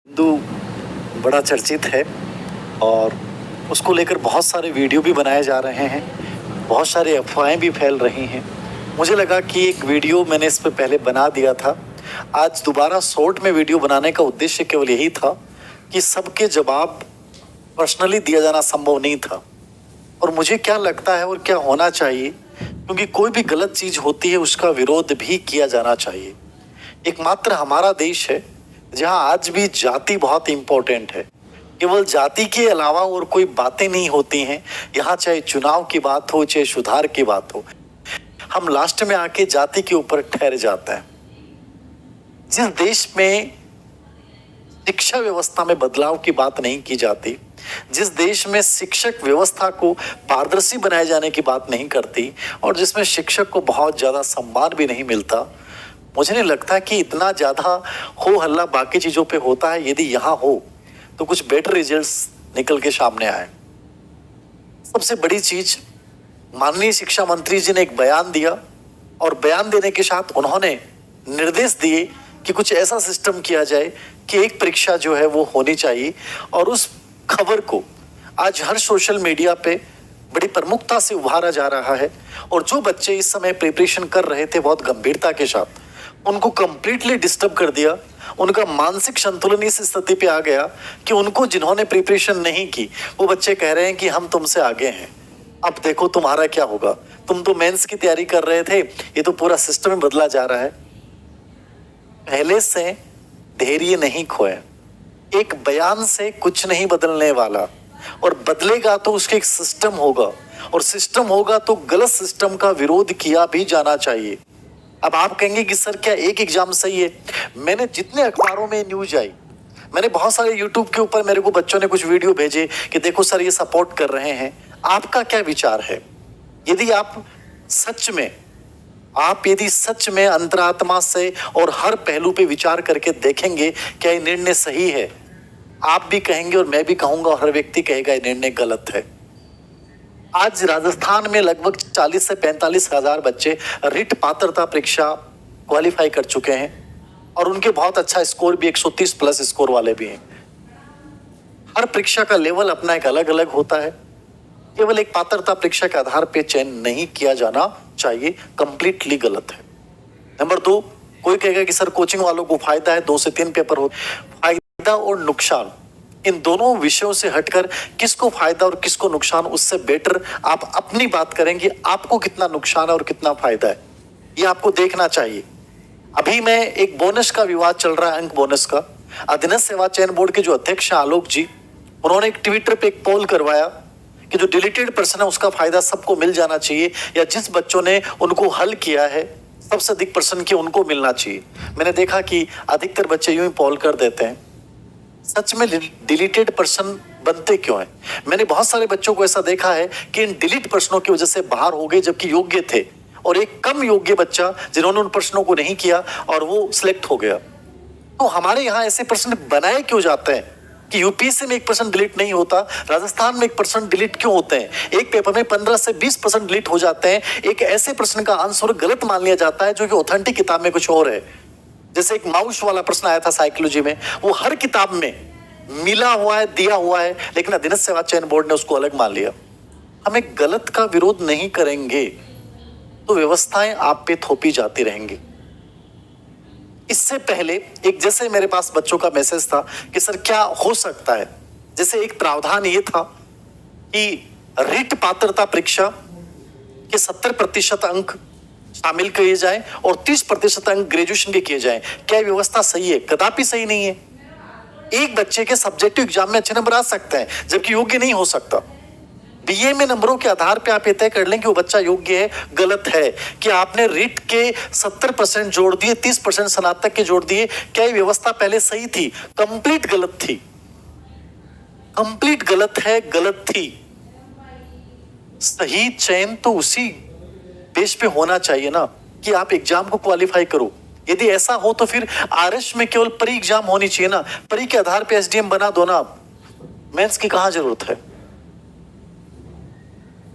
हिंदू बड़ा चर्चित है और उसको लेकर बहुत सारे वीडियो भी बनाए जा रहे हैं, बहुत सारे अफवाहें भी फैल रही हैं। मुझे लगा कि एक वीडियो मैंने इस पे पहले बना दिया था। आज दोबारा शॉर्ट में वीडियो बनाने का उद्देश्य केवल यही था कि सबके जवाब पर्सनली दिया जाना संभव नहीं था और मुझे क्या लगता है और क्या होना चाहिए, क्योंकि कोई भी गलत चीज होती है उसका विरोध भी किया जाना चाहिए। एकमात्र हमारा देश है जहां आज भी जाति बहुत इंपॉर्टेंट है। केवल जाति के अलावा और कोई बातें नहीं होती हैं यहाँ, चाहे चुनाव की बात हो चाहे सुधार की बात हो, हम लास्ट में आके जाति के ऊपर ठहर जाते हैं। जिस देश में शिक्षा व्यवस्था में बदलाव की बात नहीं की जाती, जिस देश में शिक्षक व्यवस्था को पारदर्शी बनाए जाने की बात नहीं करती और जिसमें शिक्षक को बहुत ज्यादा सम्मान भी नहीं मिलता, मुझे नहीं लगता कि इतना ज्यादा हो हल्ला बाकी चीजों पे होता है। यदि यहाँ हो तो कुछ बेटर रिजल्ट्स निकल के सामने आए। सबसे बड़ी चीज, माननीय शिक्षा मंत्री जी ने एक बयान दिया और बयान देने के साथ उन्होंने निर्देश दिए कि कुछ ऐसा सिस्टम किया जाए कि एक परीक्षा जो है वो होनी चाहिए। और उस खबर को आज हर सोशल मीडिया पे बड़ी प्रमुखता से उभारा जा रहा है और जो बच्चे इस समय प्रिपरेशन कर रहे थे बहुत गंभीरता के साथ, उनको कंप्लीटली डिस्टर्ब कर दिया। उनका मानसिक संतुलन इस स्थिति पे आ गया कि उनको, जिन्होंने प्रिपरेशन नहीं की, वो बच्चे कह रहे हैं कि हम तुमसे आगे हैं, अब देखो तुम्हारा क्या होगा, तुम तो मेंस की तैयारी कर रहे थे, ये तो पूरा सिस्टम ही बदला जा रहा है। पहले से धैर्य नहीं खोए। एक बयान से कुछ नहीं बदलने वाला, और बदलेगा तो उसके एक सिस्टम होगा, और सिस्टम होगा तो गलत सिस्टम का विरोध किया भी जाना चाहिए। अब आप कहेंगे कि सर क्या एक एग्जाम सही है? मैंने जितने अखबारों में न्यूज आई, मैंने बहुत सारे यूट्यूब के ऊपर मेरे को बच्चों ने कुछ वीडियो भेजे कि देखो सर ये सपोर्ट कर रहे हैं, आपका क्या विचार है? यदि आप सच में अंतरात्मा से और हर पहलू पे विचार करके देखेंगे क्या ये निर्णय सही है, आप भी कहेंगे और मैं भी कहूंगा और हर व्यक्ति कहेगा ये निर्णय गलत है। आज राजस्थान में लगभग 40 से 45 हजार बच्चे रिट पात्रता परीक्षा क्वालिफाई कर चुके हैं और उनके बहुत अच्छा स्कोर भी 130 प्लस स्कोर वाले भी हैं। हर परीक्षा का लेवल अपना एक अलग अलग होता है। केवल एक पात्रता परीक्षा के आधार पर चयन नहीं किया जाना चाहिए, कंप्लीटली गलत है। नंबर 2, कोई कहेगा कि सर कोचिंग वालों को फायदा है, 2 से 3 पेपर हो। फायदा और नुकसान, इन दोनों विषयों से हटकर किसको फायदा और किसको नुकसान, उससे बेटर आप अपनी बात करेंगे। आपको कितना नुकसान है और कितना फायदा है, ये आपको देखना चाहिए। अभी मैं एक बोनस का विवाद चल रहा है, अंक बोनस का। अधीनस्थ सेवा चयन बोर्ड के जो अध्यक्ष हैं आलोक जी, उन्होंने एक ट्विटर पे एक पोल करवाया कि जो डिलीटेड पर्सन है उसका फायदा सबको मिल जाना चाहिए, या जिस बच्चों ने उनको हल किया है सबसे अधिक पर्सन की उनको मिलना चाहिए। मैंने देखा कि अधिकतर बच्चे यूं ही पोल कर देते हैं। सच में डिलीटेड पर्सन बनते क्यों हैं? मैंने बहुत सारे बच्चों को ऐसा देखा है कि इन डिलीट पर्सनों की वजह से बाहर हो गए जबकि योग्य थे, और एक कम योग्य बच्चा जिन्होंने उन प्रश्नों को नहीं किया और वो सिलेक्ट हो गया। तो हमारे यहाँ ऐसे प्रश्न बनाए क्यों जाते हैं कि यूपीएससी में 1% डिलीट नहीं होता, राजस्थान में 1% डिलीट क्यों होते हैं? एक पेपर में 15 से 20% डिलीट हो जाते हैं। एक ऐसे प्रश्न का आंसर गलत मान लिया जाता है जो कि ऑथेंटिक किताब में कुछ और है। जैसे एक माउस वाला प्रश्न आया था साइकोलॉजी में, वो हर किताब में मिला हुआ है, दिया हुआ है, लेकिन अधीनस्थ सेवा चयन बोर्ड ने उसको अलग मान लिया। हमें गलत का विरोध नहीं करेंगे तो व्यवस्थाएं आप पे थोपी जाती रहेंगी। इससे पहले एक, जैसे मेरे पास बच्चों का मैसेज था कि सर क्या हो सकता है, जैसे एक प्रावधान ये था कि रिट पात्रता परीक्षा के 70% अंक शामिल किए जाएं और 30% अंक ग्रेजुएशन के किए जाएं। क्या व्यवस्था सही है? कदापि सही नहीं है। एक बच्चे के सब्जेक्टिव एग्जाम में अच्छे नंबर आ सकते हैं जबकि योग्य नहीं हो सकता। बीए में नंबरों के आधार पे आप ये तय कर लें कि वो बच्चा योग्य है, गलत है। कि आपने रिट के 70% जोड़ दिए, 30% स्नातक के जोड़ दिए, क्या ये व्यवस्था पहले सही थी? कंप्लीट गलत थी, कंप्लीट गलत है, गलत थी। सही चयन तो उसी बेस पे होना चाहिए ना कि आप एग्जाम को क्वालिफाई करो। यदि ऐसा हो तो फिर आरएस में केवल प्री एग्जाम होनी चाहिए ना, प्री के आधार पे एसडीएम बना दो ना आप, मेंस की कहां जरूरत है?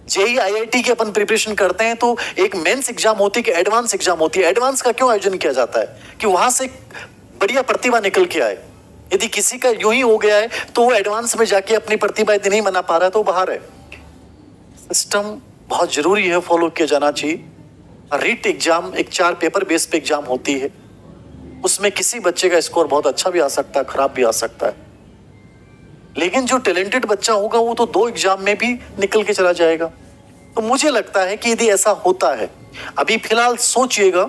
जेई आईआईटी की अपन प्रिपरेशन करते हैं तो एक मेंस एग्जाम होती है कि एडवांस एग्जाम होती है? एडवांस का क्यों आयोजन किया जाता है? कि वहां से बढ़िया प्रतिभा निकल के आए। यदि किसी का यूं ही हो गया है तो वो एडवांस में जाके अपनी प्रतिभा यदि नहीं बना पा रहा है तो बाहर है। सिस्टम बहुत जरूरी है, फॉलो किया जाना चाहिए। रीट एग्जाम एक 4 पेपर बेस पे एग्जाम होती है, उसमें किसी बच्चे का स्कोर बहुत अच्छा भी आ सकता है, खराब भी आ सकता है, लेकिन जो टैलेंटेड बच्चा होगा वो तो 2 एग्जाम में भी निकल के चला जाएगा। तो मुझे लगता है कि यदि ऐसा होता है, अभी फिलहाल सोचिएगा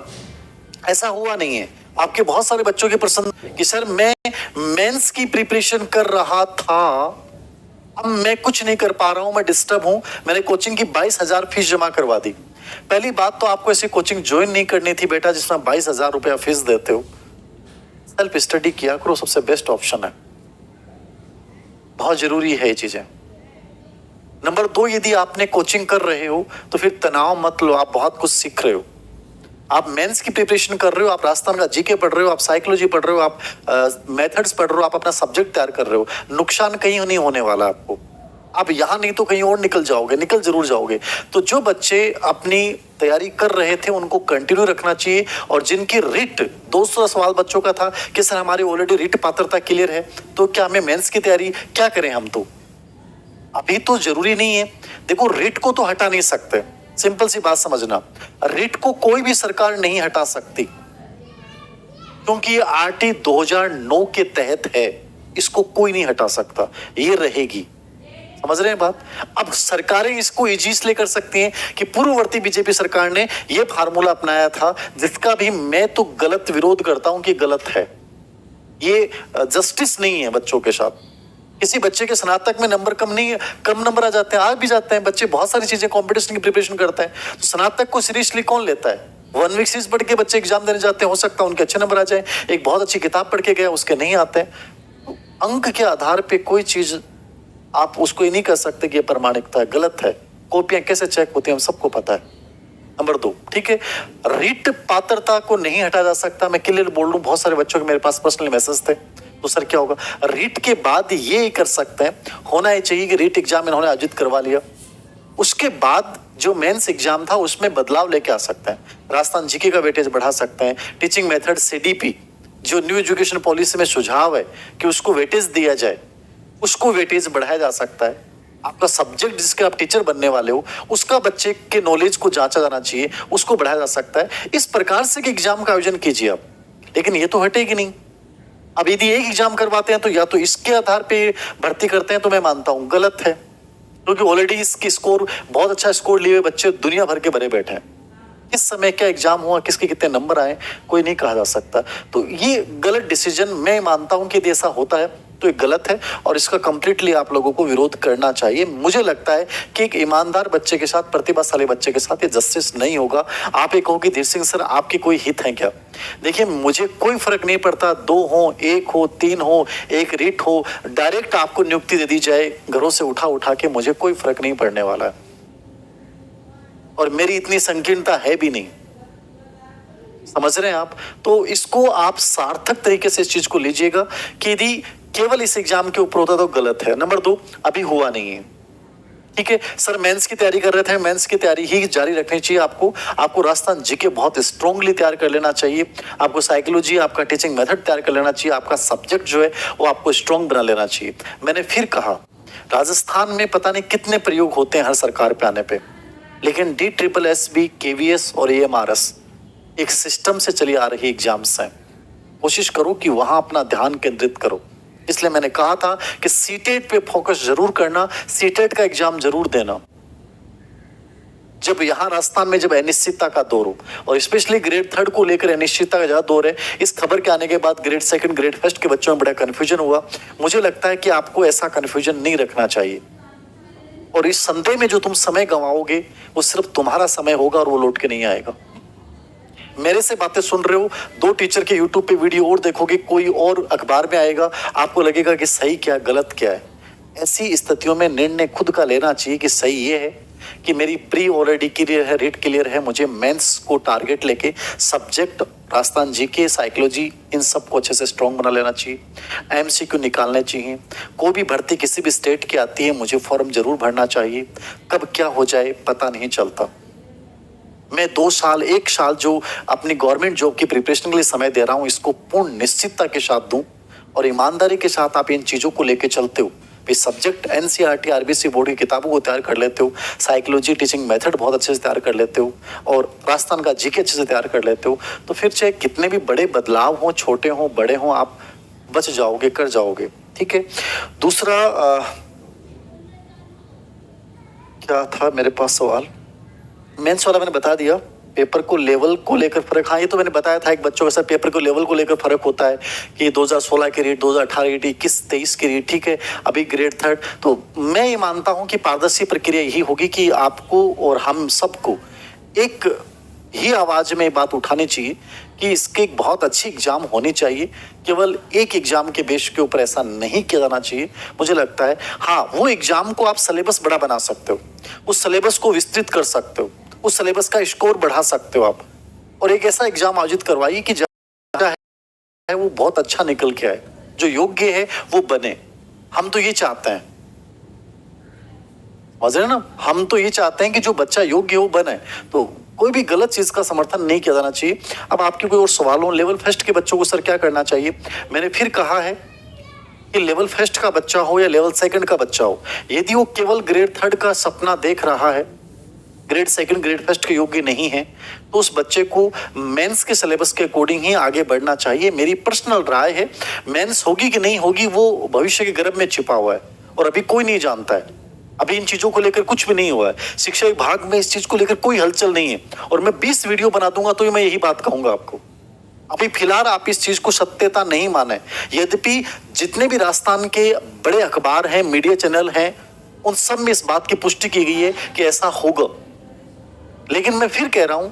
ऐसा हुआ नहीं है। आपके बहुत सारे बच्चों के प्रश्न कि सर मैं मेंस की प्रिपरेशन कर रहा था, अब मैं कुछ नहीं कर पा रहा हूं, मैं डिस्टर्ब हूं, मैंने कोचिंग की 22,000 फीस जमा करवा दी। पहली बात तो आपको ऐसी कोचिंग ज्वाइन नहीं करनी थी बेटा जिसमें 22,000 रुपया फीस देते हो। सेल्फ स्टडी किया करो, सबसे बेस्ट ऑप्शन है, बहुत जरूरी है ये चीजें। नंबर 2, यदि आपने कोचिंग कर रहे हो तो फिर तनाव मत लो, आप बहुत कुछ सीख रहे हो। आप मेंस की प्रिपरेशन कर रहे हो, आप राजस्थान का जीके पढ़ रहे हो, आप साइकोलॉजी पढ़ रहे हो, आप मेथड्स पढ़ रहे हो, आप अपना सब्जेक्ट तैयार कर रहे हो। नुकसान कहीं नहीं होने वाला आपको। आप यहाँ नहीं तो कहीं और निकल जाओगे, निकल जरूर जाओगे। तो जो बच्चे अपनी तैयारी कर रहे थे उनको कंटिन्यू रखना चाहिए। और जिनकी रिट 200 सवाल बच्चों का था कि सर हमारी ऑलरेडी रिट पात्रता क्लियर है, तो क्या हमें मेंस की तैयारी क्या करें हम? तो अभी तो जरूरी नहीं है। देखो रिट को तो हटा नहीं सकते, सिंपल सी बात समझना, रिट को कोई भी सरकार नहीं हटा सकती क्योंकि ये आरटी 2009 के तहत है, इसको कोई नहीं हटा सकता, ये रहेगी। समझ रहे हैं बात? अब सरकारें इसको इजी इसलिए कर सकती हैं कि पूर्ववर्ती बीजेपी सरकार ने यह फार्मूला अपनाया था जिसका भी मैं तो गलत विरोध करता हूं कि गलत है। ये जस्टिस नहीं है बच्चों के साथ। किसी बच्चे के स्नातक में नंबर कम नहीं है, कम नंबर आ जाते हैं, आ भी जाते हैं बच्चे, बहुत सारी चीजें कंपटीशन की प्रिपरेशन करते हैं, तो स्नातक को सीरियसली कौन लेता है? 1 वीक सीरीज पढ़ के बच्चे एग्जाम देने जाते हैं, हो सकता है उनके अच्छे नंबर आ जाए। एक बहुत अच्छी किताब पढ़ के गया, उसके नहीं आते हैं। तो अंक के आधार पे कोई चीज आप उसको ही नहीं कर सकते कि ये प्रामाणिकता है, गलत है। कॉपियां कैसे चेक होती है हम सबको पता है। नंबर 2, ठीक है, रीट पात्रता को नहीं हटा जा सकता। मैं क्लियर बोल रहा हूं, बहुत सारे बच्चों के मेरे पास पर्सनल मैसेज थे, तो सर क्या होगा? रीट के बाद ये कर सकते हैं, होना ही चाहिए कि रीट एग्जाम इन्होंने आयोजित करवा लिया, उसके बाद जो मेंस एग्जाम था उसमें बदलाव लेके आ सकते हैं। राजस्थान जीके का वेटेज बढ़ा सकते हैं। टीचिंग मेथड सीडीपी जो न्यू एजुकेशन पॉलिसी में सुझाव है कि उसको वेटेज दिया जाए, उसको वेटेज बढ़ाया जा सकता है। आपका सब्जेक्ट जिसके आप टीचर बनने वाले हो उसका बच्चे के नॉलेज को जांचा जाना चाहिए, उसको बढ़ाया जा सकता है। इस प्रकार से एग्जाम का आयोजन कीजिए आप, लेकिन ये तो हटेगी नहीं। अब यदि एक एग्जाम करवाते हैं तो या तो इसके आधार पे भर्ती करते हैं, तो मैं मानता हूं गलत है, क्योंकि ऑलरेडी इसकी स्कोर बहुत अच्छा स्कोर लिए हुए बच्चे दुनिया भर के भरे बैठे हैं। किस समय क्या एग्जाम हुआ, किसके कितने नंबर आए, कोई नहीं कहा जा सकता। तो ये गलत डिसीजन मैं मानता हूं कि यदि ऐसा होता है तो ये गलत है और इसका कंप्लीटली आप लोगों को विरोध करना चाहिए। मुझे लगता है कि एक ईमानदार बच्चे के साथ, प्रतिभाशाली बच्चे के साथ ये जस्टिस नहीं होगा। आप ये कहोगे धीर सिंह सर आपके कोई हित है क्या? देखिए मुझे कोई फर्क नहीं पड़ता, 2 हो, 1 हो, 3 हो, एक रीट हो, डायरेक्ट आपको नियुक्ति दे दी जाए घरों से उठा उठा के, मुझे कोई फर्क नहीं पड़ने वाला है और मेरी इतनी संकीर्णता है भी नहीं। समझ रहे हैं आप? तो इसको आप सार्थक तरीके से इस चीज को लीजिएगा कि यदि केवल इस एग्जाम के ऊपर होता तो गलत है। नंबर 2, अभी हुआ नहीं है, ठीक है सर मेंस की तैयारी कर रहे थे, मेंस की तैयारी ही जारी रखनी चाहिए। आपको राजस्थान जीके बहुत स्ट्रांगली तैयार कर लेना चाहिए, आपको साइकोलॉजी, आपका टीचिंग मेथड तैयार कर लेना चाहिए, आपका सब्जेक्ट जो है वो आपको स्ट्रांग बना लेना चाहिए। मैंने फिर कहा राजस्थान में पता नहीं कितने प्रयोग होते हैं हर सरकार पे आने पे, लेकिन DSSB, KVS और AMRS एक सिस्टम से चली आ रही एग्जाम्स हैं। कोशिश करो कि वहां अपना ध्यान केंद्रित करो। इसलिए मैंने कहा था कि सीटेट पे फोकस जरूर करना, सीटेट का एग्जाम जरूर देना। जब यहां राजस्थान में जब अनिश्चितता का दौर हो और स्पेशली ग्रेड 3 को लेकर अनिश्चितता का ज्यादा दौर है, इस खबर के आने के बाद ग्रेड 2, ग्रेड 1 के बच्चों में बड़ा कंफ्यूजन हुआ। मुझे लगता है कि आपको ऐसा कंफ्यूजन नहीं रखना चाहिए और इस संदेह में जो तुम समय गंवाओगे वो सिर्फ तुम्हारा समय होगा और वो लौट के नहीं आएगा। मेरे से बातें सुन रहे हो, 2 टीचर के YouTube पे वीडियो और देखोगे, कोई और अखबार में आएगा, आपको लगेगा कि सही क्या गलत क्या है। ऐसी स्थितियों में निर्णय खुद का लेना चाहिए कि सही ये है कि मेरी प्री ऑलरेडी क्लियर है, रीट क्लियर है, मुझे मेंस को टारगेट लेके सब्जेक्ट राजस्थान जीके, साइकोलॉजी, इन सब को अच्छे से स्ट्रॉन्ग बना लेना चाहिए। MCQ निकालने चाहिए। कोई भी भर्ती किसी भी स्टेट की आती है, मुझे फॉर्म जरूर भरना चाहिए। कब क्या हो जाए पता नहीं चलता। मैं 2 साल 1 साल जो अपनी गवर्नमेंट जॉब की प्रिपरेशन के लिए समय दे रहा हूं, इसको पूर्ण निश्चितता के साथ दूं और ईमानदारी के साथ आप इन चीज़ों को लेके चलते हो, सब्जेक्ट एनसीईआरटी आरबीसी बोर्ड की किताबों को तैयार कर लेते हो, साइकोलॉजी टीचिंग मेथड बहुत अच्छे से तैयार कर लेते हो, और राजस्थान का जीके अच्छे से तैयार कर लेते हो, तो फिर चाहे कितने भी बड़े बदलाव हों, छोटे हों बड़े हों, आप बच जाओगे, कर जाओगे। ठीक है। दूसरा क्या था मेरे पास सवाल? मेंस वाला मैंने बता दिया। पेपर को लेवल को लेकर फर्क, हाँ ये तो मैंने बताया था, एक बच्चों के साथ पेपर को लेवल को लेकर फर्क होता है कि 2016 की रीट, 2018 की रीट, 21-23 की रीट, ठीक है, अभी ग्रेड 3। तो मैं ये मानता हूं कि पारदर्शी प्रक्रिया यही होगी कि आपको और हम सबको एक ही आवाज में बात उठानी चाहिए कि इसके एक बहुत अच्छी एग्जाम होनी चाहिए। केवल एक एग्जाम के बेस के ऊपर ऐसा नहीं किया जाना चाहिए। मुझे लगता है हाँ, वो एग्जाम को आप सिलेबस बड़ा बना सकते हो, उस सिलेबस को विस्तृत कर सकते हो, उस सिलेबस का स्कोर बढ़ा सकते हो आप, और एक ऐसा एग्जाम आयोजित करवाइए कि जो है वो बहुत अच्छा निकल के आए, जो योग्य है वो बने। हम तो ये चाहते हैं, समझ रहे ना, हम तो ये चाहते हैं कि जो बच्चा योग्य हो बने। तो कोई भी गलत चीज का समर्थन नहीं किया जाना चाहिए। अब आपके कोई और सवाल हो, लेवल फर्स्ट के बच्चों को सर क्या करना चाहिए? मैंने फिर कहा है कि लेवल फर्स्ट का बच्चा हो या लेवल सेकंड का बच्चा हो, यदि वो केवल ग्रेड 3 का सपना देख रहा है, ग्रेड सेकंड ग्रेड फर्स्ट के योग्य नहीं है, तो उस बच्चे को मेंस के सिलेबस के अकॉर्डिंग ही आगे बढ़ना चाहिए। मेरी पर्सनल राय है। मेंस होगी कि नहीं होगी वो भविष्य के गर्भ में छिपा हुआ है और अभी कोई नहीं जानता है। अभी इन चीजों को लेकर कुछ भी नहीं हुआ है, शिक्षा विभाग में इस चीज को लेकर कोई हलचल नहीं है, और मैं 20 वीडियो बना दूंगा तो मैं यही बात कहूंगा आपको। अभी फिलहाल आप इस चीज को सत्यता नहीं माने। यद्यपि जितने भी राजस्थान के बड़े अखबार हैं, मीडिया चैनल हैं, उन सब में इस बात की पुष्टि की गई है कि ऐसा होगा, लेकिन मैं फिर कह रहा हूं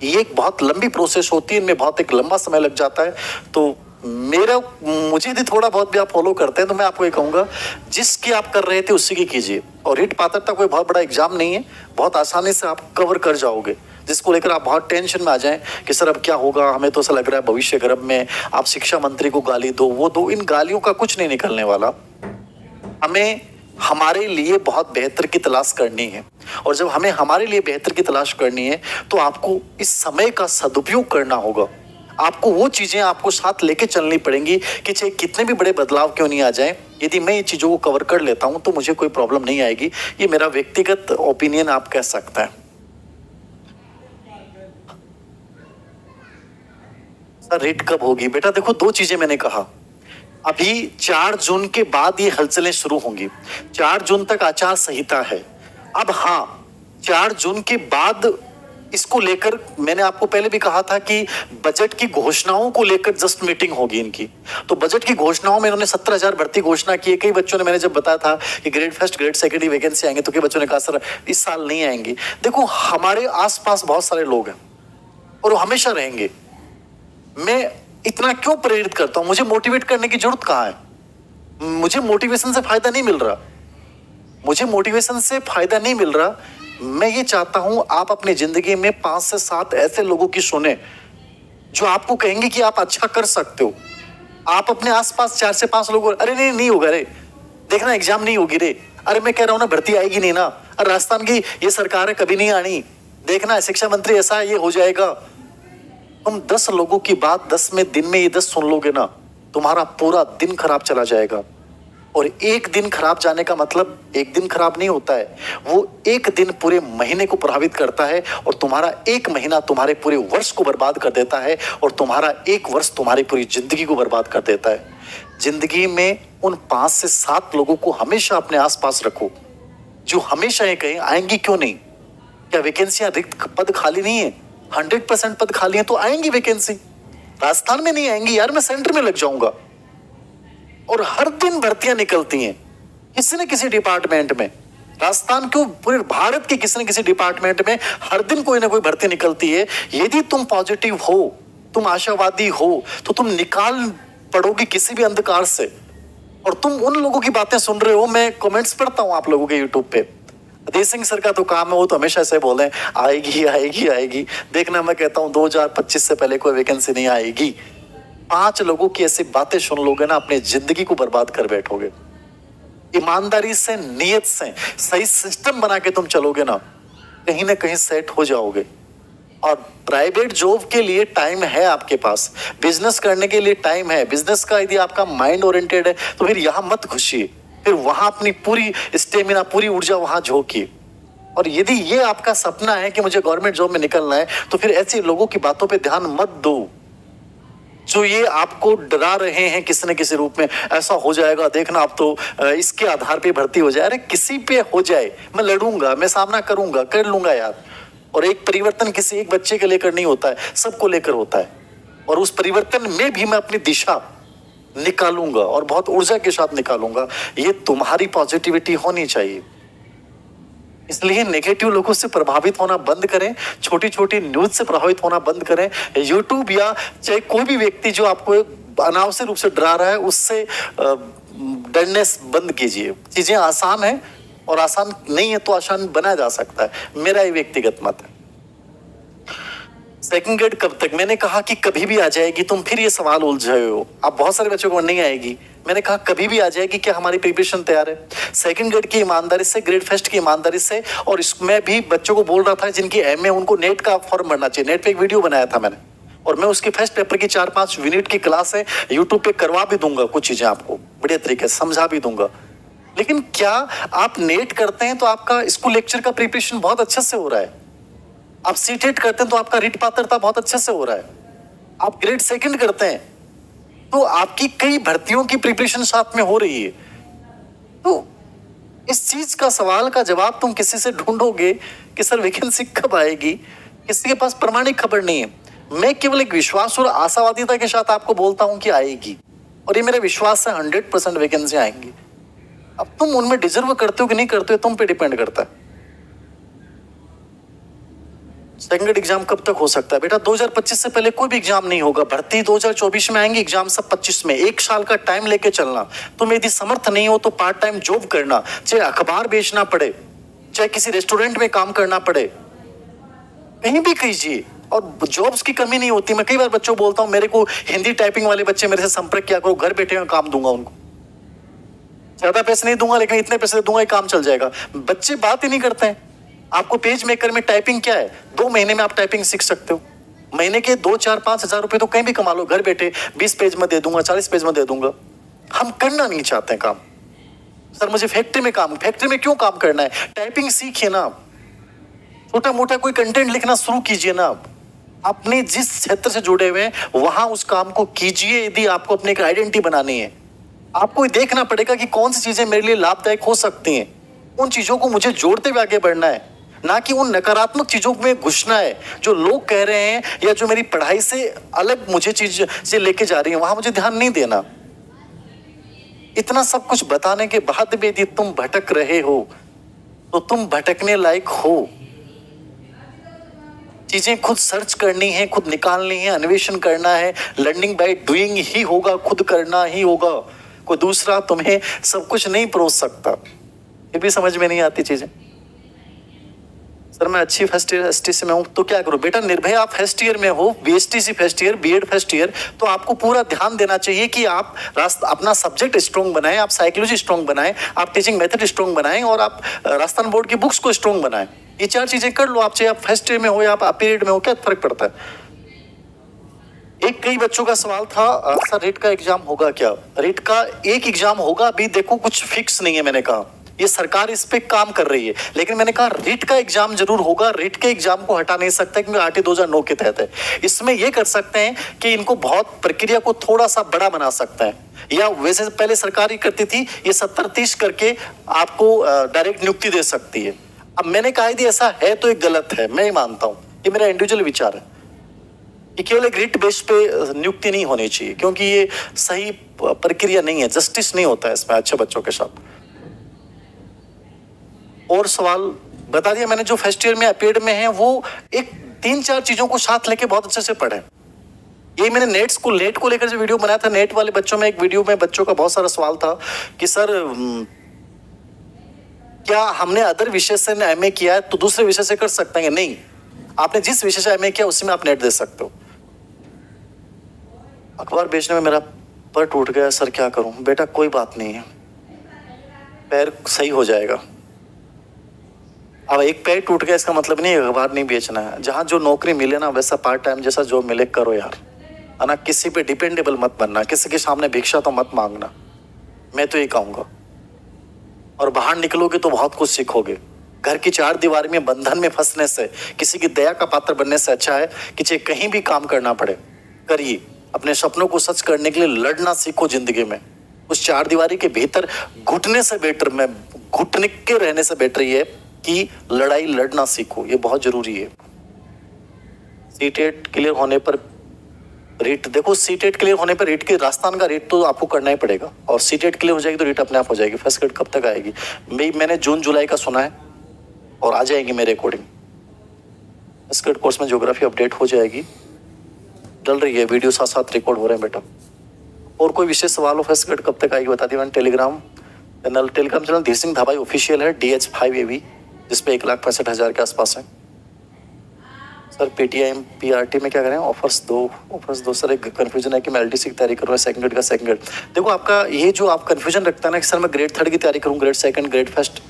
ये एक बहुत लंबी प्रोसेस होती है, इनमें बहुत एक लंबा समय लग जाता है। तो मुझे यदि थोड़ा बहुत भी आप फॉलो करते हैं तो मैं आपको ये कहूंगा, जिसकी आप कर रहे थे उसी की कीजिए। और रीट पात्रता कोई बहुत बड़ा एग्जाम नहीं है, बहुत आसानी से आप कवर कर जाओगे। जिसको लेकर आप बहुत टेंशन में आ जाएं कि सर अब क्या होगा, हमें तो ऐसा लग रहा है भविष्य गर्भ में आप शिक्षा मंत्री को गाली दो, वो दो, इन गालियों का कुछ नहीं निकलने वाला। हमें हमारे लिए बहुत बेहतर की तलाश करनी है, और जब हमें हमारे लिए बेहतर की तलाश करनी है तो आपको इस समय का सदुपयोग करना होगा। आपको वो चीजें आपको साथ लेके चलनी पड़ेंगी कि चाहे कितने भी बड़े बदलाव क्यों नहीं आ जाएं, यदि मैं ये चीजों को कवर कर लेता हूं तो मुझे कोई प्रॉब्लम नहीं आएगी। ये मेरा व्यक्तिगत ओपिनियन आप कह सकते हैं। सर रीट कब होगी? बेटा देखो, दो चीजें मैंने कहा। अभी 4 जून के बाद ये हलचलें शुरू होंगी। 4 जून तक आचार संहिता है। अब हाँ, 4 जून के बाद इसको लेकर मैंने आपको पहले भी कहा था कि बजट की घोषणाओं को लेकर जस्ट मीटिंग होगी इनकी। तो बजट की घोषणाओं में इन्होंने 17,000 भर्ती घोषणा की है। कई बच्चों ने, मैंने जब बताया था कि ग्रेड फर्स्ट ग्रेड सेकंड की वैकेंसी आएंगे, तो कई बच्चों ने कहा सर इस साल नहीं आएंगी। देखो, हमारे आसपास बहुत सारे लोग हैं और वो हमेशा रहेंगे। मैं इतना क्यों प्रेरित करता हूं? मुझे मोटिवेट करने की जरूरत कहां है? मुझे मोटिवेशन से फायदा नहीं मिल रहा, मुझे मोटिवेशन से फायदा नहीं मिल रहा। मैं ये चाहता हूं आप अपनी जिंदगी में 5 से 7 ऐसे लोगों की सुने जो आपको कहेंगे कि आप अच्छा कर सकते हो। आप अपने आसपास 4 से 5 लोगों, अरे नहीं नहीं होगा रे, देखना एग्जाम नहीं होगी रे, अरे मैं कह रहा हूं ना भर्ती आएगी नहीं ना, अरे राजस्थान की ये सरकार है कभी नहीं आनी, देखना शिक्षा मंत्री ऐसा है ये हो जाएगा। तुम 10 लोगों की बात 10 में दिन में ये 10 सुन लोगे ना, तुम्हारा पूरा दिन खराब चला जाएगा। और एक दिन खराब जाने का मतलब एक दिन खराब नहीं होता है, वो एक दिन पूरे महीने को प्रभावित करता है, और तुम्हारा एक महीना तुम्हारे पूरे वर्ष को बर्बाद कर देता है, और तुम्हारा एक वर्ष तुम्हारी पूरी जिंदगी को बर्बाद कर देता है। जिंदगी में उन 5 से 7 लोगों को हमेशा अपने आसपास रखो जो हमेशा ये कहें आएंगी क्यों नहीं। क्या वैकेंसियां रिक्त पद खाली नहीं है? 100% पद खाली है तो आएंगी वैकेंसी। राजस्थान में नहीं आएंगी यार, मैं सेंटर में लग जाऊंगा। और हर दिन भर्तियां निकलती हैं किसी न किसी डिपार्टमेंट में। राजस्थान क्यों, पूरे भारत के किसी न किसी डिपार्टमेंट में हर दिन कोई ना कोई भर्ती निकलती है। यदि तुम पॉजिटिव हो, तुम आशावादी हो, तो तुम निकाल पड़ोगे किसी भी अंधकार से। और तुम उन लोगों की बातें सुन रहे हो, मैं कमेंट्स पढ़ता हूं आप लोगों के यूट्यूब पे। अधीर सिंह सर का तो काम है, वो तो हमेशा से बोले आएगी आएगी आएगी। देखना, मैं कहता हूं 2025 से पहले कोई वैकेंसी नहीं आएगी। 5 लोगों की ऐसी बातें सुन लोगे ना, अपनी जिंदगी को बर्बाद कर बैठोगे। ईमानदारी से, नियत से, सही सिस्टम बना के तुम चलोगे ना, कहीं ना कहीं सेट हो जाओगे। और प्राइवेट जॉब के लिए टाइम है आपके पास, बिजनेस करने के लिए टाइम है। बिजनेस का यदि आपका माइंड ओरिएंटेड है तो फिर यहां मत घुसिए, फिर वहां अपनी पूरी स्टेमिना, पूरी ऊर्जा वहां झोंकिए। और यदि ये आपका सपना है कि मुझे गवर्नमेंट जॉब में निकलना है, तो फिर ऐसे लोगों की बातों पे ध्यान मत दो जो ये आपको डरा रहे हैं किसी न किसी रूप में, ऐसा हो जाएगा देखना, आप तो इसके आधार पे भर्ती हो जाए। अरे किसी पे हो जाए, मैं लड़ूंगा, मैं सामना करूंगा, कर लूंगा यार। और एक परिवर्तन किसी एक बच्चे के लेकर नहीं होता है, सबको लेकर होता है। और उस परिवर्तन में भी मैं अपनी दिशा निकालूंगा और बहुत ऊर्जा के साथ निकालूंगा। ये तुम्हारी पॉजिटिविटी होनी चाहिए। इसलिए नेगेटिव लोगों से प्रभावित होना बंद करें, छोटी छोटी न्यूज से प्रभावित होना बंद करें। यूट्यूब या चाहे कोई भी व्यक्ति जो आपको अनावश्यक रूप से डरा रहा है, उससे डरने बंद कीजिए। चीजें आसान है और आसान नहीं है तो आसान बनाया जा सकता है, मेरा ये व्यक्तिगत मत है। सेकंड ग्रेड कब तक? मैंने कहा कि कभी भी आ जाएगी। तुम फिर ये सवाल उलझाए हो, अब बहुत सारे बच्चों को नहीं आएगी। मैंने कहा कभी भी आ जाएगी, क्या हमारी प्रिपरेशन तैयार है? सेकंड ग्रेड की ईमानदारी से, ग्रेड फर्स्ट की ईमानदारी से। और इसमें भी बच्चों को बोल रहा था जिनकी एमए, उनको नेट का फॉर्म भरना चाहिए। नेट पे एक वीडियो बनाया था मैंने, और मैं उसकी फर्स्ट पेपर की 4-5 यूनिट की क्लास है यूट्यूब पे करवा भी दूंगा, कुछ चीजें आपको बढ़िया तरीके से समझा भी दूंगा। लेकिन क्या आप नेट करते हैं तो आपका स्कूल लेक्चर का प्रिपरेशन बहुत अच्छे से हो रहा है? आप सीटेट करते हैं तो आपका रीट पात्रता बहुत अच्छे से हो रहा है? आप ग्रेड सेकंड करते हैं तो आपकी कई भर्तियों की प्रिपरेशन साथ में हो रही है। तो इस चीज का सवाल का जवाब तुम किसी से ढूंढोगे कि सर वैकेंसी कब आएगी, किसी के पास प्रमाणिक खबर नहीं है। मैं केवल एक विश्वास और आशावादिता के साथ आपको बोलता हूं कि आएगी, और ये मेरा विश्वास है 100% वैकेंसी आएंगी। अब तुम उनमें डिजर्व करते हो कि नहीं करते हो, तुम पे डिपेंड करता है। सेकंड एग्जाम कब तक हो सकता है? बेटा 2025 से पहले कोई भी एग्जाम नहीं होगा। भर्ती 2024 में आएंगे, एग्जाम सब 25 में। 1 साल का टाइम लेके चलना। तुम यदि समर्थ नहीं हो तो पार्ट टाइम जॉब करना, चाहे अखबार बेचना पड़े, चाहे किसी रेस्टोरेंट में काम करना पड़े, कहीं भी कीजिए। और जॉब्स की कमी नहीं होती। मैं कई बार बच्चों को बोलता हूं, मेरे को हिंदी टाइपिंग वाले बच्चे मेरे से संपर्क किया करो, घर बैठे हुए काम दूंगा उनको। ज्यादा पैसे नहीं दूंगा, लेकिन इतने पैसे दूंगा, काम चल जाएगा। बच्चे बात ही नहीं करते हैं। आपको पेज मेकर में टाइपिंग क्या है, 2 महीने में आप टाइपिंग सीख सकते हो। महीने के 2-4-5 हजार रुपए तो कहीं भी कमा लो, घर बैठे 20 पेज में दे दूंगा, 40 पेज में दे दूंगा। हम करना नहीं चाहते काम। सर मुझे फैक्ट्री में काम, फैक्ट्री में क्यों काम करना है? टाइपिंग सीखिए ना, छोटा मोटा कोई कंटेंट लिखना शुरू कीजिए ना। अपने जिस क्षेत्र से जुड़े हुए हैं वहां उस काम को कीजिए। यदि आपको अपनी एक आइडेंटिटी बनानी है, आपको देखना पड़ेगा कि कौन सी चीजें मेरे लिए लाभदायक हो सकती हैं। उन चीजों को मुझे जोड़ते हुए आगे बढ़ना है, ना कि उन नकारात्मक चीजों में घुसना है जो लोग कह रहे हैं या जो मेरी पढ़ाई से अलग मुझे चीज से लेके जा रही है, वहां मुझे ध्यान नहीं देना। इतना सब कुछ बताने के बाद भी यदि तुम भटक रहे हो तो तुम भटकने लायक हो। चीजें खुद सर्च करनी है, खुद निकालनी है, अन्वेषण करना है। लर्निंग बाय डूइंग ही होगा, खुद करना ही होगा। कोई दूसरा तुम्हें सब कुछ नहीं परोस सकता। ये भी समझ में नहीं आती चीजें। सर मैं अच्छी फर्स्ट ईयर एसटीसी में हूं तो क्या करूं? बेटा निर्भय आप फर्स्ट ईयर में हो, BSTC first year, BEd first year, तो आपको पूरा ध्यान देना चाहिए कि आप अपना सब्जेक्ट स्ट्रॉन्ग बनाएं, आप साइकोलॉजी स्ट्रॉन्ग बनाएं, आप टीचिंग मेथड स्ट्रॉन्ग बनाएं, और आप राजस्थान बोर्ड की बुक्स को स्ट्रॉन्ग बनाएं। ये 4 चीजें कर लो आप, चाहे आप फर्स्ट ईयर में हो या आप पीरियड में हो, क्या फर्क पड़ता है? एक कई बच्चों का सवाल था, सर रीट का एग्जाम होगा क्या? रीट का एक एग्जाम होगा, अभी देखो कुछ फिक्स नहीं है। मैंने कहा ये सरकार इस पे काम कर रही है, लेकिन मैंने कहा रीट का एग्जाम जरूर होगा। रीट के एग्जाम को हटा नहीं सकते क्योंकि आरटी 2009 के तहत है। इसमें ये कर सकते हैं कि इनको बहुत प्रक्रिया को थोड़ा सा बड़ा बना सकते हैं, या वैसे पहले सरकार ही करती थी, ये 70-30 करके आपको डायरेक्ट नियुक्ति दे सकती है। अब मैंने कहा यदि ऐसा है तो ये गलत है, मैं ही मानता हूं, ये मेरा इंडिविजुअल विचार है कि केवल एक रीट बेस पे नियुक्ति नहीं होनी चाहिए, क्योंकि ये सही प्रक्रिया नहीं है, जस्टिस नहीं होता है इसमें अच्छे बच्चों के साथ। और सवाल बता दिया मैंने, जो फर्स्ट ईयर में अपीयर्ड में है वो एक 3-4 चीजों को साथ लेके बहुत अच्छे से पढ़े। ये मैंने नेट को लेकर जो वीडियो बनाया था, नेट वाले बच्चों में एक वीडियो में बच्चों का बहुत सारा सवाल था कि सर क्या हमने अदर विषय से एमए किया है तो दूसरे विषय से कर सकते हैं? नहीं, आपने जिस विषय से एमए किया उसी में आप नेट दे सकते हो। अखबार बेचने में मेरा पैर टूट गया सर, क्या करूं? बेटा कोई बात नहीं है, पैर सही हो जाएगा। अब एक पैर टूट गया इसका मतलब नहीं अखबार नहीं बेचना है। जहाँ जो नौकरी मिले ना वैसा पार्ट टाइम जैसा जॉब मिले करो यार, है ना। किसी पे डिपेंडेबल मत बनना, किसी के सामने भिक्षा तो मत मांगना, मैं तो ये कहूँगा। और बाहर निकलोगे तो बहुत कुछ सीखोगे। घर की चार दीवारी में बंधन में फंसने से, किसी की दया का पात्र बनने से अच्छा है कि चाहे कहीं भी काम करना पड़े करिए। अपने सपनों को सच करने के लिए लड़ना सीखो जिंदगी में। उस चार दीवारी के भीतर घुटने से बेटर, मैं घुटने के रहने से बेटर ये कि लड़ाई लड़ना सीखो, ये बहुत जरूरी है। सीटेट क्लियर होने पर रीट, देखो सीटेट क्लियर होने पर रीट के राजस्थान का रीट तो आपको करना ही पड़ेगा, और सीटेट क्लियर हो जाएगी तो रीट अपने आप हो जाएगी। फर्स्ट ग्रेड कब तक आएगी? मैंने जून जुलाई का सुना है और आ जाएगी मेरे अकॉर्डिंग। फर्स्ट ग्रेड कोर्स में ज्योग्राफी अपडेट हो जाएगी, डल रही है, वीडियो साथ साथ रिकॉर्ड हो रहे हैं बेटा। और कोई विशेष सवाल हो फर्स्ट ग्रेड कब तक आएगी बता दिए मैंने। टेलीग्राम चैनल धीर सिंह धाबाई ऑफिशियल है, DH5AB, जिसपे 1,65,000 के आसपास है। सर PTIM PRT में क्या करें? ऑफर्स दो सर। एक कन्फ्यूजन है कि मैं LTC की तैयारी कर रहा हूँ, सेकंड ग्रेड का सेकंड ग्रेड। देखो आपका ये जो आप कन्फ्यूजन रखता है ना कि सर मैं ग्रेड 3 की तैयारी करूँ, ग्रेड 2, ग्रेड 1,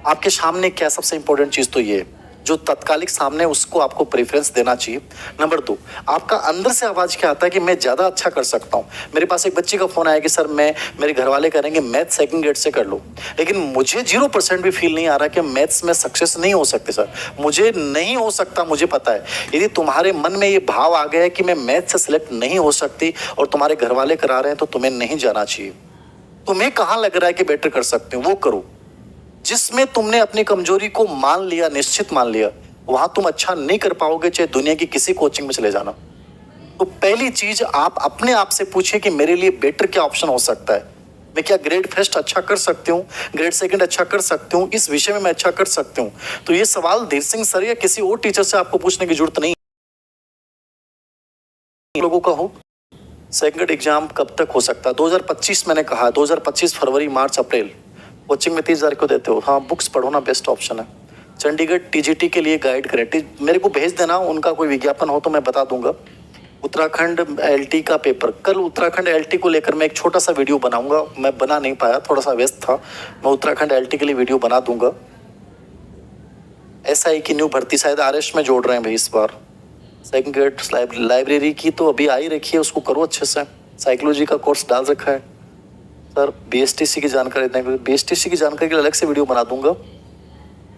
आपके सामने क्या सबसे इंपॉर्टेंट चीज़ तो ये है जो तत्कालिक सामने उसको आपको प्रेफरेंस देना चाहिए। नंबर 2, आपका अंदर से आवाज़ क्या आता है कि मैं ज़्यादा अच्छा कर सकता हूँ। मेरे पास एक बच्ची का फ़ोन आया कि सर मेरे घर वाले करेंगे मैथ सेकंड ग्रेड से कर लो, लेकिन मुझे 0% भी फील नहीं आ रहा कि मैथ्स में सक्सेस नहीं हो सकते सर, मुझे नहीं हो सकता, मुझे पता है। यदि तुम्हारे मन में ये भाव आ गया है कि मैं मैथ से सिलेक्ट नहीं हो सकती और तुम्हारे घर वाले करा रहे हैं तो तुम्हें नहीं जाना चाहिए। तुम्हें कहाँ लग रहा है कि बेटर कर सकते हो वो करो। जिसमें तुमने अपनी कमजोरी को मान लिया, निश्चित मान लिया, वहां तुम अच्छा नहीं कर पाओगे, चाहे दुनिया की किसी कोचिंग में चले जाना। तो पहली चीज आप अपने आप से पूछिए कि मेरे लिए बेटर क्या ऑप्शन हो सकता है। मैं क्या ग्रेड 1 अच्छा कर सकती हूँ, ग्रेड 2 अच्छा कर सकती हूँ, इस विषय में मैं अच्छा कर सकती हूँ। तो ये सवाल धीर सिंह सर या किसी और टीचर से आपको पूछने की जरूरत नहीं लोगों का हो। सेकंड एग्जाम कब तक हो सकता है? 2025 मैंने कहा, 2025 फरवरी, मार्च, अप्रैल। कोचिंग में 30,000 को देते हो? हाँ, बुक्स पढ़ो ना, बेस्ट ऑप्शन है। चंडीगढ़ TGT के लिए गाइड करें, मेरे को भेज देना, उनका कोई विज्ञापन हो तो मैं बता दूंगा। उत्तराखंड LT का पेपर, कल उत्तराखंड LT को लेकर मैं एक छोटा सा वीडियो बनाऊंगा, मैं बना नहीं पाया, थोड़ा सा व्यस्त था। मैं उत्तराखंड LT के लिए वीडियो बना दूंगा। SI की न्यू भर्ती शायद RS में जोड़ रहे हैं भाई इस बार। सेकंड ग्रेड लाइब्रेरी की तो अभी आ ही रखी है, उसको करो अच्छे से। साइकोलॉजी का कोर्स डाल रखा है सर। BSTC की जानकारी दें, BSTC की जानकारी के लिए अलग से वीडियो बना दूंगा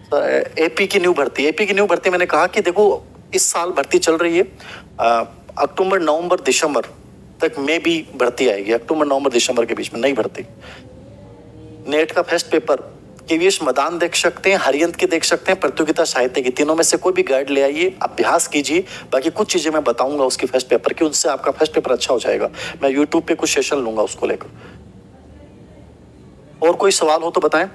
सर। AP की न्यू भर्ती मैंने कहा कि देखो इस साल भर्ती चल रही है, अक्टूबर नवंबर दिसंबर तक में भी भर्ती आएगी, अक्टूबर नवंबर दिसंबर के बीच में नई भर्ती। नेट का फर्स्ट पेपर KVS मैदान देख सकते हैं, हरियंत के देख सकते हैं, प्रतियोगिता साहित्य की, तीनों में से कोई भी गाइड ले आइए, अभ्यास कीजिए। बाकी कुछ चीजें मैं बताऊंगा उसकी फर्स्ट पेपर की, उनसे आपका फर्स्ट पेपर अच्छा हो जाएगा। मैं यूट्यूब पे कुछ सेशन लूंगा उसको लेकर। और कोई सवाल हो तो बताएं।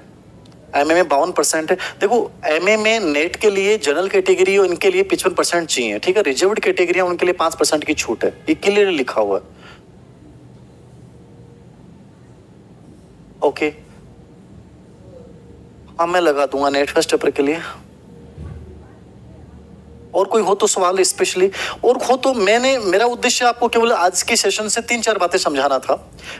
MA में 52% है। देखो MA में नेट के लिए जनरल कैटेगरी उनके लिए 55% चाहिए, ठीक है। रिजर्व्ड कैटेगरी उनके लिए 5% की छूट है, ये क्लियर लिखा हुआ है। ओके, हाँ मैं लगा दूंगा नेट फर्स्ट पेपर के लिए। और कोई हो तो सवाल स्पेशली, और हो तो मेरा उद्देश्य आपको केवल आज के सेशन से 3-4 बातें समझाना था।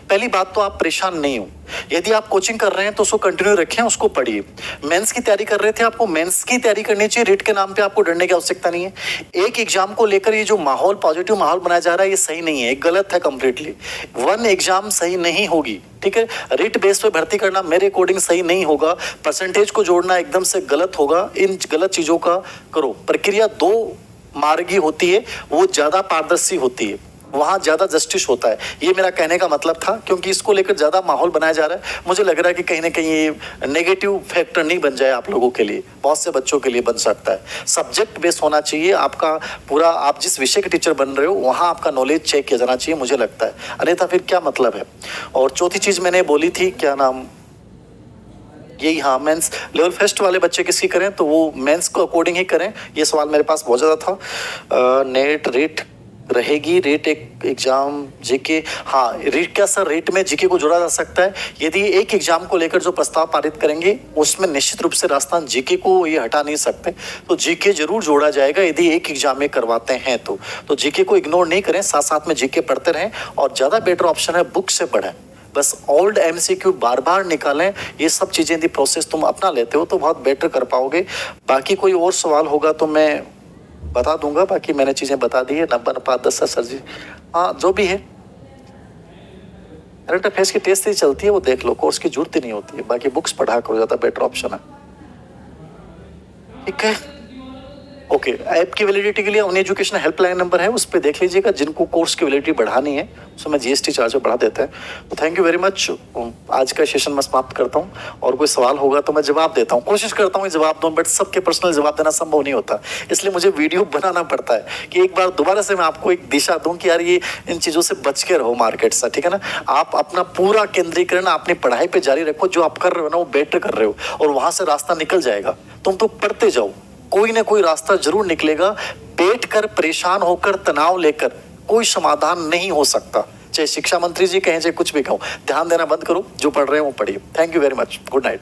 पहली बात तो आप परेशान नहीं हो, यदि आप कोचिंग कर रहे हैं तो उसको कंटिन्यू रखें, उसको पढ़िए। मेंस की तैयारी कर रहे थे, आपको मेंस की तैयारी करनी चाहिए, रीट के नाम पे आपको डरने की आवश्यकता नहीं है। एक एग्जाम को लेकर ये जो माहौल, पॉजिटिव माहौल बनाया जा रहा है, ये सही नहीं है, गलत है कंप्लीटली। 1 एग्जाम सही नहीं होगी, ठीक है। रीट बेस पे भर्ती करना मेरे अकॉर्डिंग सही नहीं होगा, परसेंटेज को जोड़ना एकदम से गलत होगा। इन गलत चीजों का करो। प्रक्रिया 2 मार्गी होती है, वो ज्यादा पारदर्शी होती है, वहां ज्यादा जस्टिस होता है। ये मेरा कहने का मतलब था, क्योंकि इसको लेकर ज्यादा माहौल बनाया जा रहा है। मुझे लग रहा है कि कहीं ना कहीं ये नेगेटिव फैक्टर नहीं बन जाए आप लोगों के लिए, बहुत से बच्चों के लिए बन सकता है। सब्जेक्ट बेस होना चाहिए आपका पूरा, आप जिस विषय के टीचर बन रहे हो वहां आपका नॉलेज चेक किया जाना चाहिए, मुझे लगता है, अन्यथा फिर क्या मतलब है। और चौथी चीज मैंने बोली थी, क्या नाम, यही, हाँ, मेंस लेवल फर्स्ट वाले बच्चे किसकी करें तो वो मेंस को अकॉर्डिंग ही करें। ये सवाल मेरे पास बहुत ज़्यादा था। नेट रेट रहेगी, रेट एक एग्जाम जीके, हाँ रेट क्या सर, रेट में जीके को जोड़ा जा सकता है। यदि एक एग्जाम को लेकर जो प्रस्ताव पारित करेंगे उसमें निश्चित रूप से राजस्थान जीके को ये हटा नहीं सकते, तो जीके जरूर जोड़ा जाएगा यदि एक एग्जाम में करवाते हैं तो जीके को इग्नोर नहीं करें, साथ साथ में जीके पढ़ते रहें। और ज़्यादा बेटर ऑप्शन है बुक से पढ़ें, बस ओल्ड एमसीक्यू बार बार निकालें, ये सब चीजें यदि प्रोसेस तुम अपना लेते हो तो बहुत बेटर कर पाओगे। बाकी कोई और सवाल होगा तो मैं बता दूंगा, बाकी मैंने चीजें बता दी है। 90/10 सर जी, हाँ जो भी है करंट अफेयर्स की टेस्ट ही चलती है, वो देख लो, कोर्स की जरूरत ही नहीं होती है। बाकी बुक्स पढ़ा करो, ज्यादा बेटर ऑप्शन है। ठीक है, ओके। ऐप की वैलिडिटी के लिए ऑन एजुकेशन हेल्पलाइन नंबर है, उस पर देख लीजिएगा। जिनको कोर्स की वैलिडिटी बढ़ानी है उसमें जीएसटी चार्ज बढ़ा देते हैं। तो थैंक यू वेरी मच। आज का सेशन मैं समाप्त करता हूँ, और कोई सवाल होगा तो मैं जवाब देता हूँ, कोशिश करता हूँ जवाब दूँ, बट सबके पर्सनल जवाब देना संभव नहीं होता, इसलिए मुझे वीडियो बनाना पड़ता है कि एक बार दोबारा से मैं आपको एक दिशा दूँ कि यार ये इन चीज़ों से बच के रहो मार्केट से, ठीक है ना। आप अपना पूरा केंद्रीकरण अपनी पढ़ाई पर जारी रखो, जो आप कर रहे हो ना वो बेटर कर रहे हो, और वहां से रास्ता निकल जाएगा। तुम तो पढ़ते जाओ, कोई ना कोई रास्ता जरूर निकलेगा। बैठ कर परेशान होकर तनाव लेकर कोई समाधान नहीं हो सकता, चाहे शिक्षा मंत्री जी कहें चाहे कुछ भी कहो। ध्यान देना बंद करो, जो पढ़ रहे हैं वो पढ़िए। Thank you very much, good night.